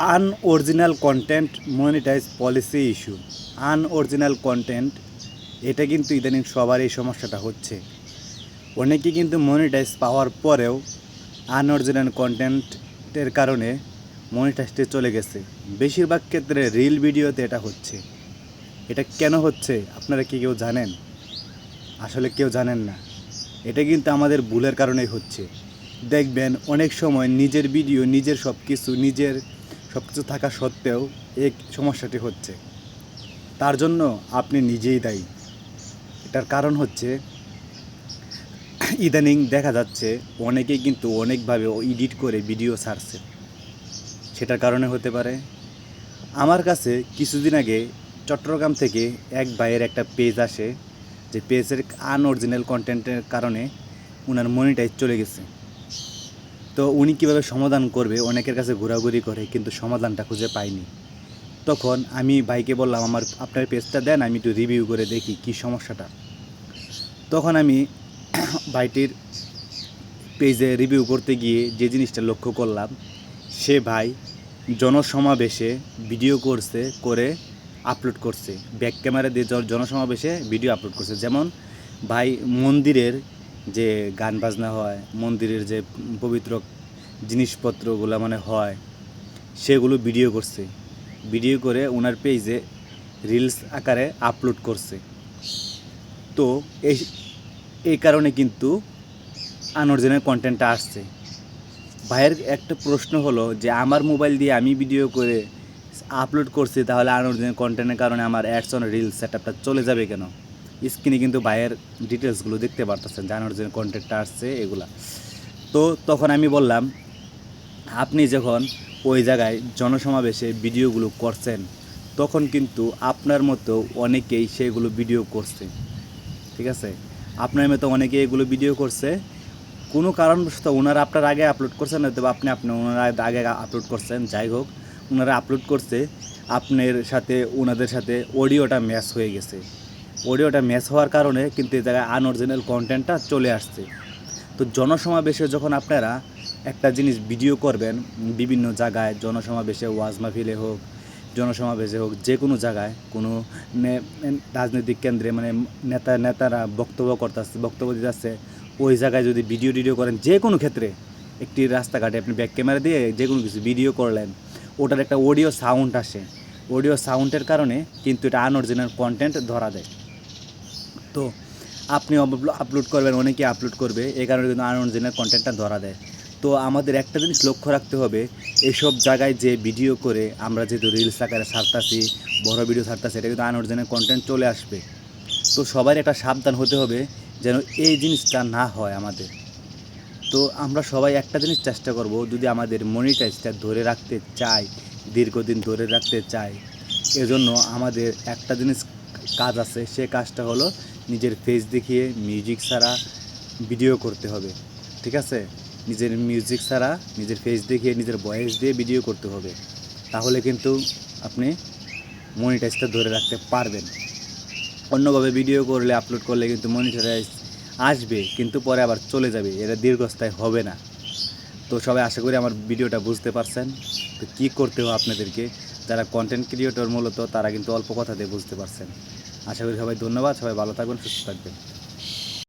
Unoriginal content monetize policy issue. Unoriginal content এটা কিন্তু ইদানিং সবার এই সমস্যাটা হচ্ছে। অনেকে কিন্তু মনিটাইজ পাওয়ার পরেও আনঅরিজিনাল কন্টেন্টের কারণে মনিটাইজটি চলে গেছে। বেশিরভাগ ক্ষেত্রে রিল ভিডিওতে এটা হচ্ছে। এটা কেন হচ্ছে আপনারা কি কেউ জানেন? আসলে কেউ জানেন না। এটা কিন্তু আমাদের ভুলের কারণেই হচ্ছে। দেখবেন অনেক সময় নিজের ভিডিও, নিজের সব কিছু থাকা সত্ত্বেও এই সমস্যাটি হচ্ছে। তার জন্য আপনি নিজেই দায়ী। এটার কারণ হচ্ছে ইদানিং দেখা যাচ্ছে অনেকেই কিন্তু অনেকভাবে এডিট করে ভিডিও ছাড়ছে। সেটার কারণে হতে পারে। আমার কাছে কিছুদিন আগে চট্টগ্রাম থেকে এক ভাইয়ের একটা পেজ আসে, যে পেজের আনঅরিজিনাল কন্টেন্টের কারণে ওনার মনিটাইজ চলে গেছে। তো উনি কীভাবে সমাধান করবে অনেকের কাছে ঘোরাঘুরি করে, কিন্তু সমাধানটা খুঁজে পাইনি। তখন আমি ভাইকে বললাম, আপনার পেজটা দেন, আমি একটু রিভিউ করে দেখি কী সমস্যাটা। তখন আমি ভাইটির পেজে রিভিউ করতে গিয়ে যে জিনিসটা লক্ষ্য করলাম, সে ভাই জনসমাবেশে ভিডিও করে আপলোড করছে। ব্যাক ক্যামেরা দিয়ে জনসমাবেশে ভিডিও আপলোড করছে। যেমন ভাই মন্দিরের যে গান বাজনা হয়, মন্দিরের যে পবিত্র জিনিসপত্রগুলো হয়, সেগুলো ভিডিও করছে। ভিডিও করে ওনার পেজে রিলস আকারে আপলোড করছে। তো এই কারণে কিন্তু আনঅরিজিনাল কন্টেন্টটা আসছে। ভাইয়ের একটা প্রশ্ন হলো যে আমার মোবাইল দিয়ে আমি ভিডিও করে আপলোড করছি, তাহলে আনঅরিজিনাল কন্টেন্টের কারণে আমার অ্যাডস অন রিলস সেটআপটা চলে যাবে কেন? স্ক্রিনে কিন্তু ভাইয়ের ডিটেলসগুলো দেখতে পারতেছেন যে আনঅরিজিনাল কন্টেন্টটা আসছে এগুলা। তো তখন আমি বললাম, আপনি যখন ওই জায়গায় জনসমাবেশে ভিডিওগুলো করছেন, তখন কিন্তু আপনার মতো অনেকেই সেগুলো ভিডিও করছে। ঠিক আছে, আপনার মতো অনেকেই এগুলো ভিডিও করছে। কোনো কারণবশত ওনারা আপনার আগে আপলোড করছেন, হয়তো আপনি ওনারা আগে আপলোড করছেন, যাই হোক ওনারা আপলোড করছে, আপনার সাথে ওনাদের সাথে অডিওটা ম্যাচ হয়ে গেছে। অডিওটা ম্যাচ হওয়ার কারণে কিন্তু এই জায়গায় আনঅরিজিনাল কন্টেন্টটা চলে আসছে। তো জনসমাবেশে যখন আপনারা একটা জিনিস ভিডিও করবেন, বিভিন্ন জায়গায় জনসমাবেশে, ওয়াজ মাহফিলে হোক, জনসমাবেশে হোক, যে কোনো জায়গায় কোনো রাজনৈতিক কেন্দ্রে নেতারা বক্তব্য দিতেছে, ওই জায়গায় যদি ভিডিও করেন, যে কোনো ক্ষেত্রে একটি রাস্তাঘাটে আপনি ব্যাক ক্যামেরা দিয়ে যে কোনো কিছু ভিডিও করলেন, ওটার একটা অডিও সাউন্ড আসে। অডিও সাউন্ডের কারণে কিন্তু এটা আনঅরিজিনাল কন্টেন্ট ধরা দেয়। তো আপনি আপলোড করবেন, অনেকে আপলোড করবে, এই কারণে কিন্তু আনঅরিজিনাল কন্টেন্টটা ধরা দেয়। তো আমাদের একটা জিনিস লক্ষ্য রাখতে হবে, এইসব জায়গায় যে ভিডিও করে আমরা যেহেতু রিলস আকারে ছাড়তাছি, বড় ভিডিও ছাড়তাছি, এটা কিন্তু আনঅরিজিনাল কন্টেন্ট চলে আসবে। তো সবার একটা সাবধান হতে হবে যেন এই জিনিসটা না হয় আমাদের। তো আমরা সবাই একটা জিনিস চেষ্টা করব, যদি আমাদের মনিটাইজটা ধরে রাখতে চাই, দীর্ঘদিন ধরে রাখতে চাই, এজন্য আমাদের একটা জিনিস কাজ আছে। সে কাজটা হলো নিজের ফেস দেখিয়ে মিউজিক ছাড়া ভিডিও করতে হবে। ঠিক আছে, নিজের মিউজিক ছাড়া নিজের ফেস দেখিয়ে নিজের ভয়েস দিয়ে ভিডিও করতে হবে। তাহলে কিন্তু আপনি মনিটাইজটা ধরে রাখতে পারবেন। অন্যভাবে ভিডিও করলে, আপলোড করলে কিন্তু মনিটাইজ আসবে, কিন্তু পরে আবার চলে যাবে, এটা দীর্ঘস্থায়ী হবে না। তো সবাই আশা করি আমার ভিডিওটা বুঝতে পারছেন। তো কী করতে হবে আপনাদেরকে, যারা কন্টেন্ট ক্রিয়েটর মূলত, তারা কিন্তু অল্প কথাতে বুঝতে পারছেন। আশা করি সবাই ধন্যবাদ, সবাই ভালো থাকবেন, সুস্থ থাকবেন।